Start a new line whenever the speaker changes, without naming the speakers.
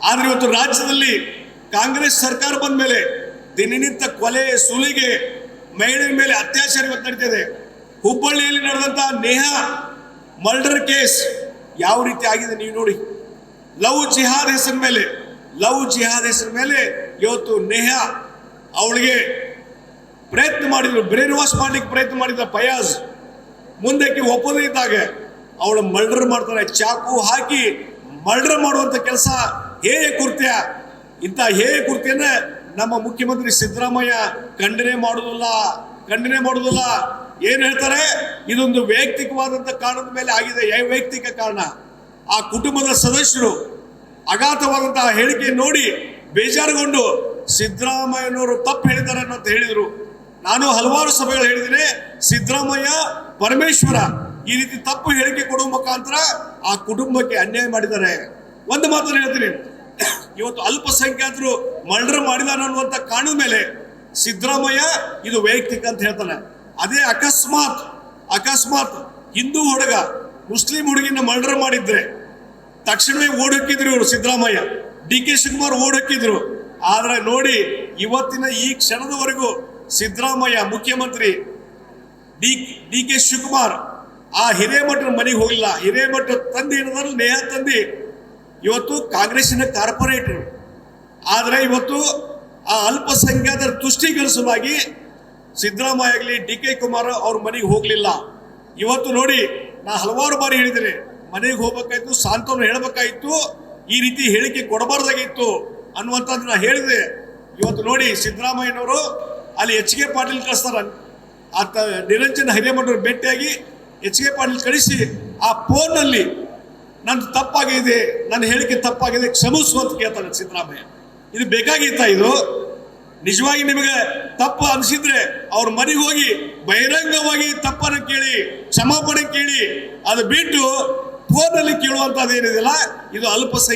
ಆದ್ರೆ ಇವತ್ತು ರಾಜ್ಯದಲ್ಲಿ ಕಾಂಗ್ರೆಸ್ ಸರ್ಕಾರ ಬಂದ ಮೇಲೆ ದಿನನಿತ್ಯ ಕೊಲೆ ಸುಲಿಗೆ ಮಹಿಳೆಯ ಮೇಲೆ ಅತ್ಯಾಚಾರ ಇವತ್ತು ನಡೀತಿದೆ. ಹುಬ್ಬಳ್ಳಿಯಲ್ಲಿ ನಡೆದಂತಹ ನೇಹಾ ಮರ್ಡರ್ ಕೇಸ್ ಯಾವ ರೀತಿ ಆಗಿದೆ ನೀವು ನೋಡಿ. ಲವ್ ಜಿಹಾದ್ ಹೆಸರ ಮೇಲೆ ಇವತ್ತು ನೇಹಾ ಅವಳಿಗೆ ಪ್ರಯತ್ನ ಮಾಡಿದ್ರು, ಬ್ರೇನ್ ವಾಶ್ ಮಾಡ್ಲಿಕ್ಕೆ ಪ್ರಯತ್ನ ಮಾಡಿದ ಫಯಾಜ್. ಮುಂದಕ್ಕೆ ಒಪ್ಪದೇ ಇದ್ದಾಗ ಅವಳು ಮರ್ಡರ್ ಮಾಡ್ತಾರೆ, ಚಾಕು ಹಾಕಿ ಮರ್ಡರ್ ಮಾಡುವಂತ ಕೆಲಸ ಹೇಯ ಕೃತ್ಯ. ಇಂಥ ಹೇಯ ಕೃತ್ಯನ ನಮ್ಮ ಮುಖ್ಯಮಂತ್ರಿ ಸಿದ್ದರಾಮಯ್ಯ ಖಂಡನೆ ಮಾಡುವುದಿಲ್ಲ. ಏನ್ ಹೇಳ್ತಾರೆ, ಇದೊಂದು ವೈಯಕ್ತಿಕವಾದಂತ ಕಾರಣದ ಮೇಲೆ ಆಗಿದೆ, ವೈಯಕ್ತಿಕ ಕಾರಣ. ಆ ಕುಟುಂಬದ ಸದಸ್ಯರು ಅಗಾಧವಾದಂತಹ ಹೇಳಿಕೆ ನೋಡಿ ಬೇಜಾರುಗೊಂಡು ಸಿದ್ದರಾಮಯ್ಯನವರು ತಪ್ಪು ಹೇಳಿದ್ದಾರೆ ಅಂತ ಹೇಳಿದರು. ನಾನು ಹಲವಾರು ಸಭೆಗಳು ಹೇಳಿದ್ದೇನೆ, ಸಿದ್ದರಾಮಯ್ಯ ಪರಮೇಶ್ವರ ಈ ರೀತಿ ತಪ್ಪು ಹೇಳಿಕೆ ಕೊಡುವ ಮುಖಾಂತರ ಆ ಕುಟುಂಬಕ್ಕೆ ಅನ್ಯಾಯ ಮಾಡಿದ್ದಾರೆ. ಒಂದು ಮಾತನ್ನು ಹೇಳ್ತೀನಿ, ಇವತ್ತು ಅಲ್ಪಸಂಖ್ಯಾತರು ಮರ್ಡರ್ ಮಾಡಿದಾನ ಅನ್ನುವಂತ ಕಾರಣದ ಮೇಲೆ ಸಿದ್ದರಾಮಯ್ಯ ಇದು ವೈಯಕ್ತಿಕ ಅಂತ ಹೇಳ್ತಾನೆ. ಅದೇ ಅಕಸ್ಮಾತ್ ಹಿಂದೂ ಹುಡುಗ ಮುಸ್ಲಿಂ ಹುಡುಗಿನ ಮರ್ಡರ್ ಮಾಡಿದ್ರೆ ತಕ್ಷಣವೇ ಓಡೋಕ್ಕಿದ್ರು ಇವರು ಸಿದ್ದರಾಮಯ್ಯ, DK ಶಿವಕುಮಾರ್ ಓಡೋಕ್ಕಿದ್ರು. ಆದ್ರೆ ನೋಡಿ ಇವತ್ತಿನ ಈ ಕ್ಷಣದವರೆಗೂ ಸಿದ್ದರಾಮಯ್ಯ ಮುಖ್ಯಮಂತ್ರಿ DK ಶಿವಕುಮಾರ್ ಆ ಹಿರೇಮಠನ ಮನೆಗೆ ಹೋಗಿಲ್ಲ. ಹಿರೇಮಠ ತಂದೆ ಏನಂದ್ರೆ ನೇಹಾ ತಂದೆ ಇವತ್ತು ಕಾಂಗ್ರೆಸ್ಸಿನ ಕಾರ್ಪೊರೇಟರ್. ಆದರೆ ಇವತ್ತು ಆ ಅಲ್ಪಸಂಖ್ಯಾತರ ತುಷ್ಟೀಕರಿಸುವಾಗಿ ಸಿದ್ದರಾಮಯ್ಯ ಆಗಲಿ DK ಕುಮಾರ್ ಅವ್ರ ಮನೆಗೆ ಹೋಗ್ಲಿಲ್ಲ. ಇವತ್ತು ನೋಡಿ, ನಾ ಹಲವಾರು ಬಾರಿ ಹೇಳಿದ್ದೇನೆ, ಮನೆಗೆ ಹೋಗ್ಬೇಕಾಯ್ತು, ಸಾಂತ್ವನ ಹೇಳಬೇಕಾಯ್ತು, ಈ ರೀತಿ ಹೇಳಿಕೆ ಕೊಡಬಾರ್ದಾಗಿತ್ತು ಅನ್ನುವಂಥದ್ದು ನಾ ಹೇಳಿದೆ. ಇವತ್ತು ನೋಡಿ ಸಿದ್ದರಾಮಯ್ಯನವರು ಅಲ್ಲಿ HK ಪಾಟೀಲ್ ಕಳಿಸ್ತಾರ, ಆತ ನಿರಂಜನ್ ಹಿರೇಮಠವ್ರು ಭೇಟಿಯಾಗಿ HK ಪಾಟೀಲ್ ಕಳಿಸಿ ಆ ಫೋನ್ನಲ್ಲಿ ನಂದು ತಪ್ಪಾಗಿದೆ, ನನ್ನ ಹೇಳಿಕೆ ತಪ್ಪಾಗಿದೆ, ಕ್ಷಮಿಸು ಅಂತ ಕೇಳ್ತಾನೆ ಸಿದ್ದರಾಮಯ್ಯ. ಇದು ಬೇಕಾಗಿತ್ತ? ಇದು ನಿಜವಾಗಿ ನಿಮಗೆ ತಪ್ಪು ಅನಿಸಿದ್ರೆ ಅವ್ರ ಮನೆಗೆ ಹೋಗಿ ಬಹಿರಂಗವಾಗಿ ತಪ್ಪನ್ನು ಕೇಳಿ ಕ್ಷಮಾಪಣೆ ಕೇಳಿ, ಅದು ಬಿಟ್ಟು ಫೋನಲ್ಲಿ ಕೇಳುವಂಥದ್ದು ಏನಿದೆಯಲ್ಲ, ಇದು ಅಲ್ಪಸಂಖ್ಯಾತ